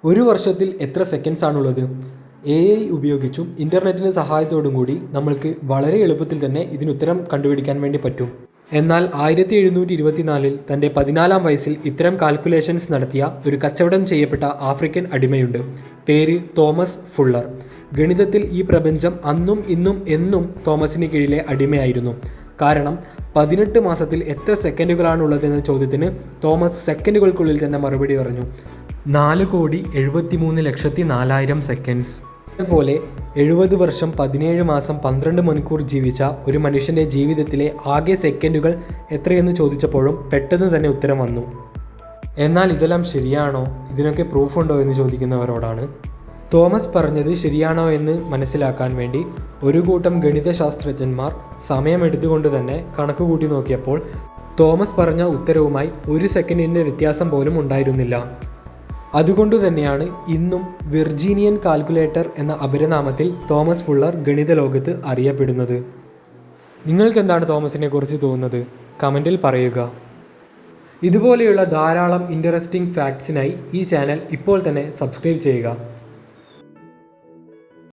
ഒരു വർഷത്തിൽ എത്ര സെക്കൻഡ്സ് ആണുള്ളത്? AI ഉപയോഗിച്ചും ഇൻ്റർനെറ്റിൻ്റെ സഹായത്തോടും കൂടി നമ്മൾക്ക് വളരെ എളുപ്പത്തിൽ തന്നെ ഇതിനുത്തരം കണ്ടുപിടിക്കാൻ വേണ്ടി പറ്റും. എന്നാൽ 1724 തൻ്റെ 14-ാം വയസ്സിൽ ഇത്തരം കാൽക്കുലേഷൻസ് നടത്തിയ ഒരു കച്ചവടം ചെയ്യപ്പെട്ട ആഫ്രിക്കൻ അടിമയുണ്ട്. പേര് തോമസ് ഫുള്ളർ. ഗണിതത്തിൽ ഈ പ്രപഞ്ചം അന്നും ഇന്നും എന്നും തോമസിന് കീഴിലെ അടിമയായിരുന്നു. കാരണം 18 മാസത്തിൽ എത്ര സെക്കൻഡുകളാണുള്ളതെന്ന ചോദ്യത്തിന് തോമസ് സെക്കൻഡുകൾക്കുള്ളിൽ തന്നെ മറുപടി പറഞ്ഞു. 4,73,04,000 സെക്കൻഡ്സ്. അതുപോലെ 70 വർഷം 17 മാസം 12 മണിക്കൂർ ജീവിച്ച ഒരു മനുഷ്യൻ്റെ ജീവിതത്തിലെ ആകെ സെക്കൻഡുകൾ എത്രയെന്ന് ചോദിച്ചപ്പോഴും പെട്ടെന്ന് തന്നെ ഉത്തരം വന്നു. എന്നാൽ ഇതെല്ലാം ശരിയാണോ, ഇതിനൊക്കെ പ്രൂഫുണ്ടോ എന്ന് ചോദിക്കുന്നവരോടാണ് തോമസ് പറഞ്ഞത് ശരിയാണോ എന്ന് മനസ്സിലാക്കാൻ വേണ്ടി ഒരു കൂട്ടം ഗണിതശാസ്ത്രജ്ഞന്മാർ സമയമെടുത്തുകൊണ്ട് തന്നെ കണക്ക് കൂട്ടി നോക്കിയപ്പോൾ തോമസ് പറഞ്ഞ ഉത്തരവുമായി ഒരു സെക്കൻഡിൻ്റെ വ്യത്യാസം പോലും ഉണ്ടായിരുന്നില്ല. അതുകൊണ്ടു തന്നെയാണ് ഇന്നും വിർജീനിയൻ കാൽക്കുലേറ്റർ എന്ന അപരനാമത്തിൽ തോമസ് ഫുള്ളർ ഗണിത ലോകത്ത് അറിയപ്പെടുന്നത്. നിങ്ങൾക്കെന്താണ് തോമസിനെ കുറിച്ച് തോന്നുന്നത്? കമൻറ്റിൽ പറയുക. ഇതുപോലെയുള്ള ധാരാളം ഇൻട്രസ്റ്റിംഗ് ഫാക്ട്സിനായി ഈ ചാനൽ ഇപ്പോൾ തന്നെ സബ്സ്ക്രൈബ് ചെയ്യുക.